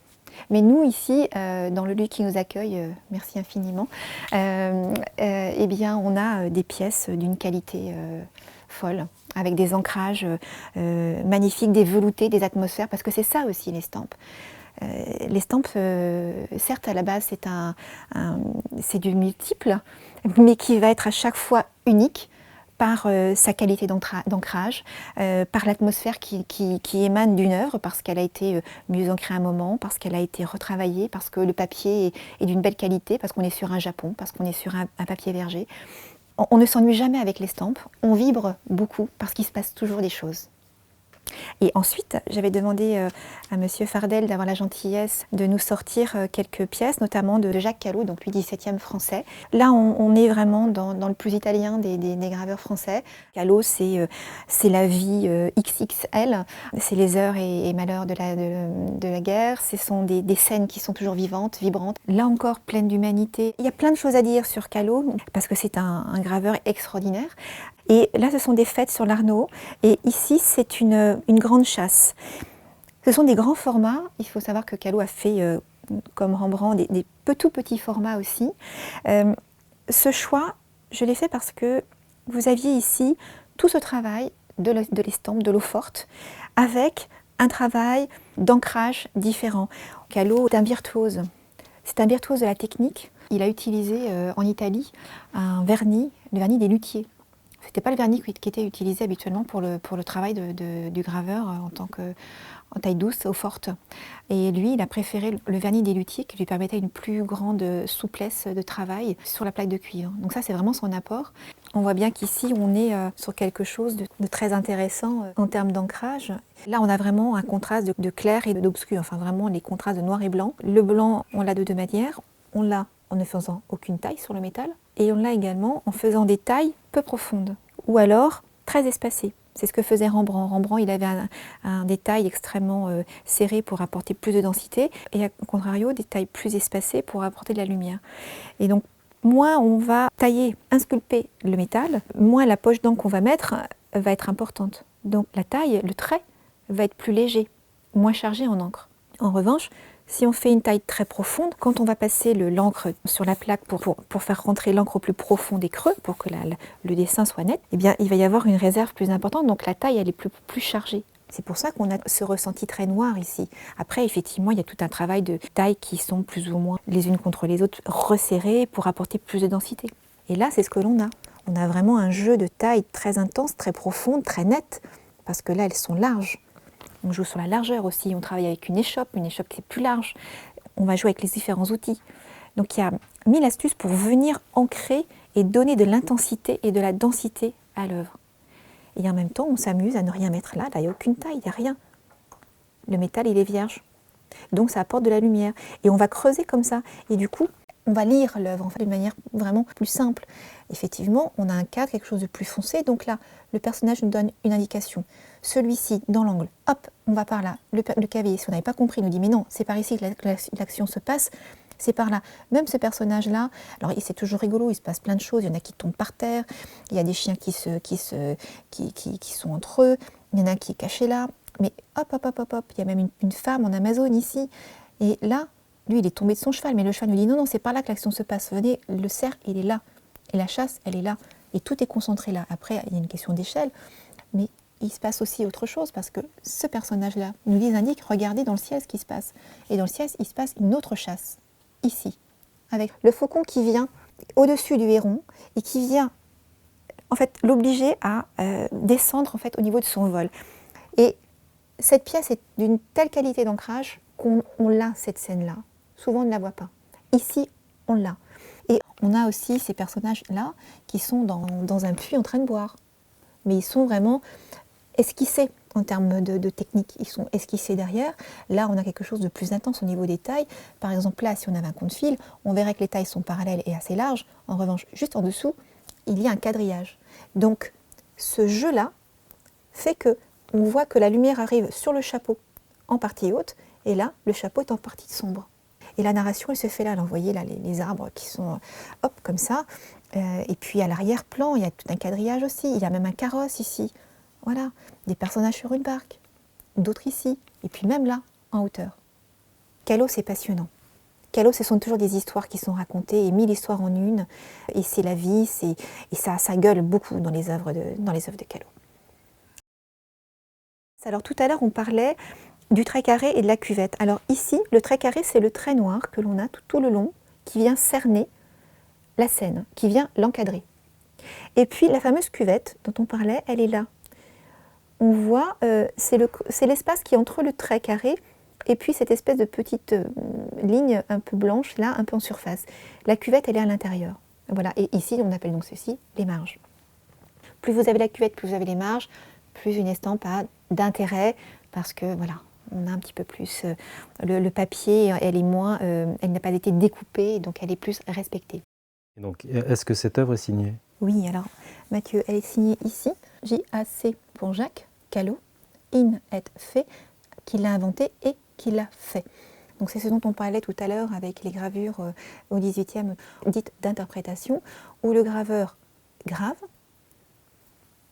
Mais nous ici, dans le lieu qui nous accueille, merci infiniment, eh bien on a des pièces d'une qualité folle, avec des ancrages magnifiques, des veloutés, des atmosphères, parce que c'est ça aussi l'estampe. L'estampe, certes à la base c'est du multiple, mais qui va être à chaque fois unique par sa qualité d'ancrage, par l'atmosphère qui émane d'une œuvre, parce qu'elle a été mieux ancrée à un moment, parce qu'elle a été retravaillée, parce que le papier est d'une belle qualité, parce qu'on est sur un japon, parce qu'on est sur un papier verger. On ne s'ennuie jamais avec l'estampe, on vibre beaucoup parce qu'il se passe toujours des choses. Et ensuite, j'avais demandé à Monsieur Fardel d'avoir la gentillesse de nous sortir quelques pièces, notamment de Jacques Callot, donc lui 17e français. Là, on est vraiment dans le plus italien des graveurs français. Callot, c'est la vie XXL, c'est les heures et malheurs de la guerre, ce sont des scènes qui sont toujours vivantes, vibrantes. Là encore, pleines d'humanité. Il y a plein de choses à dire sur Callot, parce que c'est un graveur extraordinaire. Et là, ce sont des fêtes sur l'Arnaud. Et ici, c'est une grande chasse. Ce sont des grands formats. Il faut savoir que Callot a fait, comme Rembrandt, des tout petits formats aussi. Ce choix, je l'ai fait parce que vous aviez ici tout ce travail de l'estampe, de l'eau forte, avec un travail d'ancrage différent. Callot est un virtuose. C'est un virtuose de la technique. Il a utilisé en Italie un vernis, le vernis des luthiers. Ce n'était pas le vernis qui était utilisé habituellement pour le travail du graveur en taille douce, eau forte. Et lui, il a préféré le vernis des luthiers qui lui permettait une plus grande souplesse de travail sur la plaque de cuivre. Donc ça, c'est vraiment son apport. On voit bien qu'ici, on est sur quelque chose de très intéressant en termes d'ancrage. Là, on a vraiment un contraste de clair et d'obscur, enfin vraiment les contrastes de noir et blanc. Le blanc, on l'a de deux manières. On l'a en ne faisant aucune taille sur le métal, et on l'a également en faisant des tailles peu profondes, ou alors très espacées. C'est ce que faisait Rembrandt. Rembrandt, il avait des tailles extrêmement serrées pour apporter plus de densité, et au contrario, des tailles plus espacées pour apporter de la lumière. Et donc, moins on va tailler, insculper le métal, moins la poche d'encre qu'on va mettre va être importante. Donc la taille, le trait, va être plus léger, moins chargé en encre. En revanche, si on fait une taille très profonde, quand on va passer l'encre sur la plaque pour faire rentrer l'encre au plus profond des creux, pour que le dessin soit net, eh bien, il va y avoir une réserve plus importante, donc la taille elle est plus chargée. C'est pour ça qu'on a ce ressenti très noir ici. Après, effectivement, il y a tout un travail de tailles qui sont plus ou moins les unes contre les autres resserrées pour apporter plus de densité. Et là, c'est ce que l'on a. On a vraiment un jeu de tailles très intense, très profonde, très nette, parce que là, elles sont larges. On joue sur la largeur aussi, on travaille avec une échoppe qui est plus large. On va jouer avec les différents outils. Donc il y a 1000 astuces pour venir ancrer et donner de l'intensité et de la densité à l'œuvre. Et en même temps, on s'amuse à ne rien mettre là, il n'y a aucune taille, il n'y a rien. Le métal, il est vierge. Donc ça apporte de la lumière. Et on va creuser comme ça. Et du coup, on va lire l'œuvre en fait, d'une manière vraiment plus simple. Effectivement, on a un cadre, quelque chose de plus foncé. Donc là, le personnage nous donne une indication. Celui-ci, dans l'angle, hop, on va par là. Le cavalier, si on n'avait pas compris, nous dit mais non, c'est par ici que l'action se passe, c'est par là. Même ce personnage-là, alors c'est toujours rigolo, il se passe plein de choses. Il y en a qui tombent par terre, il y a des chiens qui sont entre eux, il y en a un qui est caché là. Mais hop, hop, hop, hop, hop, il y a même une femme en Amazone ici. Et là, lui, il est tombé de son cheval, mais le cheval nous dit non, non, c'est par là que l'action se passe. Venez, le cerf, il est là. Et la chasse, elle est là. Et tout est concentré là. Après, il y a une question d'échelle, mais il se passe aussi autre chose, parce que ce personnage-là nous indique, regardez dans le ciel ce qui se passe. Et dans le ciel, il se passe une autre chasse, ici, avec le faucon qui vient au-dessus du héron, et qui vient, en fait, l'obliger à descendre, en fait, au niveau de son vol. Et cette pièce est d'une telle qualité d'ancrage qu'on l'a, cette scène-là. Souvent, on ne la voit pas. Ici, on l'a. Et On a aussi ces personnages-là qui sont dans un puits en train de boire. Mais ils sont vraiment esquissés en termes de technique. Ils sont esquissés derrière. Là, on a quelque chose de plus intense au niveau des tailles. Par exemple, là, si on avait un compte fil, on verrait que les tailles sont parallèles et assez larges. En revanche, juste en dessous, il y a un quadrillage. Donc, ce jeu-là fait que on voit que la lumière arrive sur le chapeau en partie haute, et là, le chapeau est en partie sombre. Et la narration, elle se fait là. Vous voyez là les arbres qui sont hop comme ça. Et puis à l'arrière-plan, il y a tout un quadrillage aussi. Il y a même un carrosse ici. Voilà, des personnages sur une barque, d'autres ici, et puis même là, en hauteur. Callot, c'est passionnant. Callot, ce sont toujours des histoires qui sont racontées, et 1000 histoires en une, et c'est la vie, et ça gueule beaucoup dans les œuvres de Callot. Alors tout à l'heure, on parlait du trait carré et de la cuvette. Alors ici, le trait carré, c'est le trait noir que l'on a tout le long, qui vient cerner la scène, qui vient l'encadrer. Et puis la fameuse cuvette dont on parlait, elle est là. On voit, c'est l'espace qui est entre le trait carré et puis cette espèce de petite ligne un peu blanche, là, un peu en surface. La cuvette, elle est à l'intérieur. Voilà. Et ici, on appelle donc ceci les marges. Plus vous avez la cuvette, plus vous avez les marges, plus une estampe a d'intérêt, parce que voilà, on a un petit peu plus le papier, elle est moins, elle n'a pas été découpée, donc elle est plus respectée. Et donc, est-ce que cette œuvre est signée? Oui, alors Mathieu, elle est signée ici, J-A-C pour Jacques Callot, in et fait, qui l'a inventé et qui l'a fait. Donc c'est ce dont on parlait tout à l'heure avec les gravures au XVIIIe dites d'interprétation, où le graveur grave,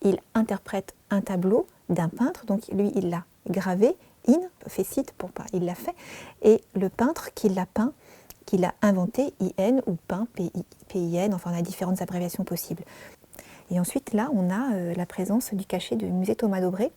il interprète un tableau d'un peintre, donc lui il l'a gravé, in, fait cite pour pas, il l'a fait, et le peintre qui l'a peint, qui l'a inventé, IN, ou peint, PIN, enfin on a différentes abréviations possibles. Et ensuite là on a la présence du cachet du musée Thomas d'Aubray,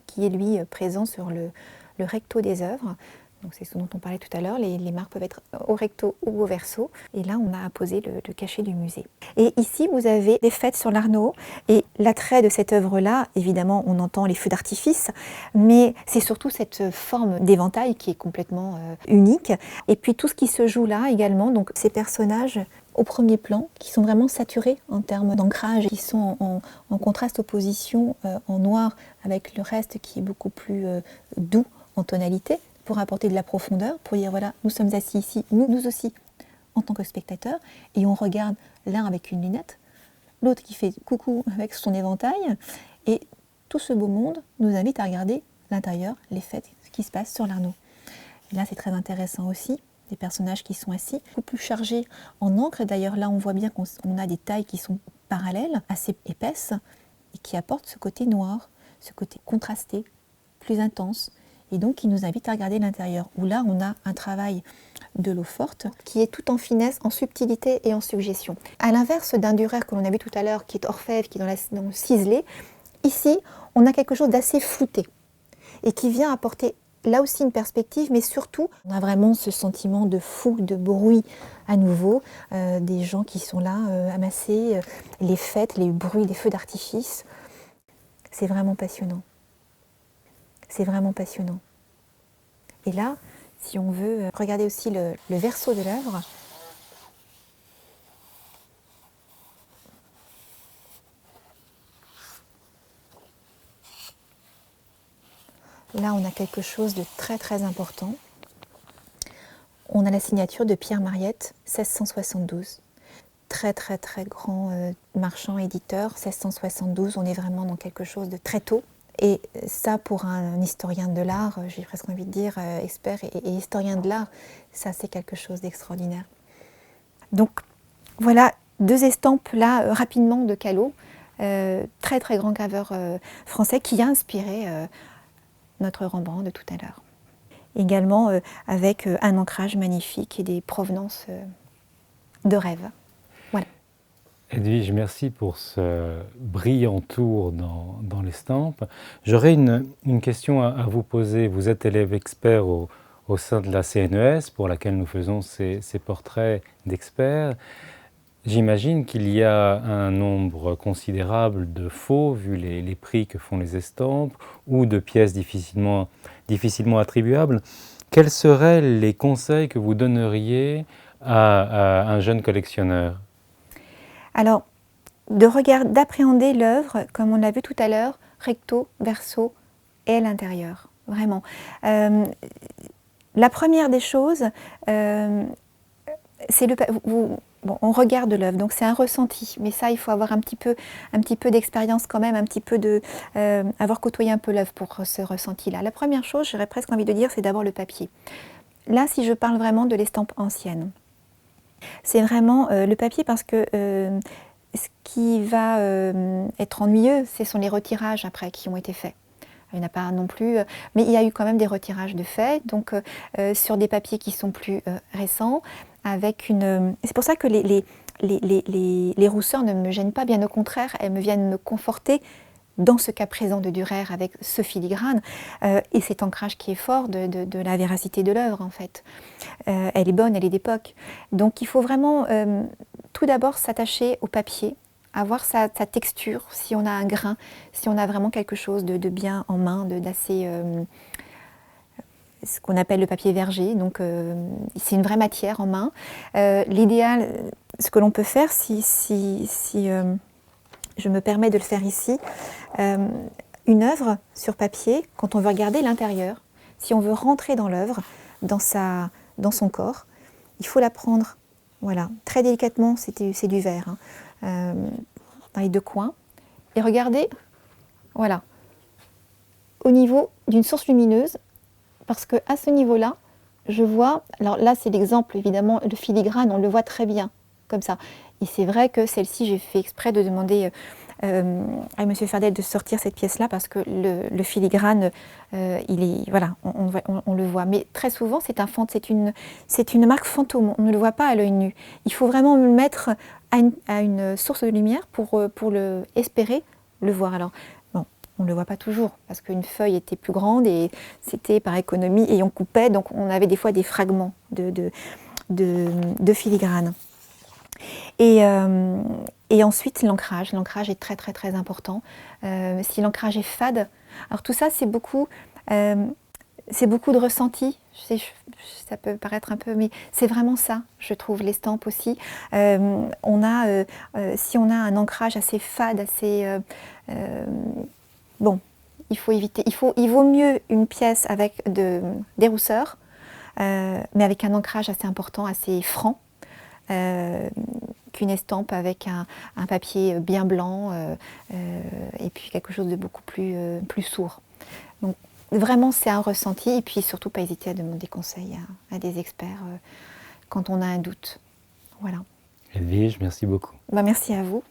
qui est lui présent sur le recto des œuvres. Donc c'est ce dont on parlait tout à l'heure, les marques peuvent être au recto ou au verso, et là on a apposé le cachet du musée. Et ici vous avez des fêtes sur l'Arnaud, et l'attrait de cette œuvre-là, évidemment on entend les feux d'artifice, mais c'est surtout cette forme d'éventail qui est complètement unique, et puis tout ce qui se joue là également, donc ces personnages au premier plan, qui sont vraiment saturés en termes d'ancrage, qui sont en contraste opposition en noir avec le reste qui est beaucoup plus doux en tonalité, pour apporter de la profondeur, pour dire voilà, nous sommes assis ici, nous aussi, en tant que spectateurs, et on regarde l'un avec une lunette, l'autre qui fait coucou avec son éventail, et tout ce beau monde nous invite à regarder l'intérieur, les fêtes, ce qui se passe sur l'Arnaud. Là, c'est très intéressant aussi, des personnages qui sont assis, beaucoup plus chargés en encre, d'ailleurs là on voit bien qu'on a des tailles qui sont parallèles, assez épaisses, et qui apportent ce côté noir, ce côté contrasté, plus intense, et donc qui nous invite à regarder l'intérieur, où là on a un travail de l'eau forte qui est tout en finesse, en subtilité et en suggestion. À l'inverse d'un Dürer que l'on a vu tout à l'heure, qui est orfèvre, qui est dans le ciselé, ici on a quelque chose d'assez flouté et qui vient apporter là aussi une perspective, mais surtout on a vraiment ce sentiment de foule, de bruit à nouveau, des gens qui sont là amassés, les fêtes, les bruits des feux d'artifice. C'est vraiment passionnant. C'est vraiment passionnant. Et là, si on veut regarder aussi le verso de l'œuvre, là on a quelque chose de très très important. On a la signature de Pierre Mariette, 1672. Très très très grand marchand éditeur, 1672, on est vraiment dans quelque chose de très tôt. Et ça, pour un historien de l'art, j'ai presque envie de dire expert et historien de l'art, ça c'est quelque chose d'extraordinaire. Donc voilà deux estampes là rapidement de Callot, très très grand graveur français qui a inspiré notre Rembrandt de tout à l'heure. Également avec un ancrage magnifique et des provenances de rêve. Voilà. Edwige, merci pour ce brillant tour dans l'estampe. J'aurais une question à vous poser. Vous êtes élève expert au sein de la CNES, pour laquelle nous faisons ces portraits d'experts. J'imagine qu'il y a un nombre considérable de faux, vu les prix que font les estampes, ou de pièces difficilement attribuables. Quels seraient les conseils que vous donneriez à un jeune collectionneur? Alors, d'appréhender l'œuvre, comme on l'a vu tout à l'heure, recto, verso et à l'intérieur, vraiment. La première des choses, c'est bon, on regarde l'œuvre, donc c'est un ressenti, mais ça, il faut avoir un petit peu d'expérience quand même, avoir côtoyé un peu l'œuvre pour ce ressenti-là. La première chose, j'aurais presque envie de dire, c'est d'abord le papier. Là, si je parle vraiment de l'estampe ancienne, c'est vraiment le papier parce que ce qui va être ennuyeux, ce sont les retirages après qui ont été faits. Il n'y en a pas non plus, mais il y a eu quand même des retirages de faits, donc sur des papiers qui sont plus récents, avec une... C'est pour ça que les rousseurs ne me gênent pas, bien au contraire, elles me viennent me conforter dans ce cas présent de Dürer avec ce filigrane et cet ancrage qui est fort de la véracité de l'œuvre en fait. Elle est bonne, elle est d'époque. Donc il faut vraiment tout d'abord s'attacher au papier, avoir sa texture, si on a un grain, si on a vraiment quelque chose de bien en main, d'assez... ce qu'on appelle le papier verger, donc c'est une vraie matière en main. L'idéal, ce que l'on peut faire, si je me permets de le faire ici, une œuvre sur papier, quand on veut regarder l'intérieur, si on veut rentrer dans l'œuvre, dans son corps, il faut la prendre, voilà, très délicatement, c'est du verre, hein, dans les deux coins, et regarder, voilà, au niveau d'une source lumineuse, parce qu'à ce niveau-là, je vois, alors là c'est l'exemple évidemment, le filigrane, on le voit très bien, comme ça. Et c'est vrai que celle-ci, j'ai fait exprès de demander à M. Fardel de sortir cette pièce-là parce que le filigrane, il est, voilà, on le voit. Mais très souvent, c'est une marque fantôme, on ne le voit pas à l'œil nu. Il faut vraiment le mettre à une source de lumière pour espérer le voir. Alors, bon, on ne le voit pas toujours parce qu'une feuille était plus grande et c'était par économie et on coupait, donc on avait des fois des fragments de filigrane. Et ensuite, l'ancrage. L'ancrage est très très très important. Si l'ancrage est fade, alors tout ça c'est beaucoup de ressenti. Je sais, ça peut paraître un peu, mais c'est vraiment ça, je trouve, l'estampe aussi. Si on a un ancrage assez fade, assez... bon, il faut éviter. Il vaut mieux une pièce avec des rousseurs, mais avec un ancrage assez important, assez franc. Qu'une estampe avec un papier bien blanc et puis quelque chose de beaucoup plus sourd. Donc vraiment c'est un ressenti et puis surtout pas hésiter à demander conseil à des experts quand on a un doute. Voilà. Edwige, merci beaucoup. Merci à vous.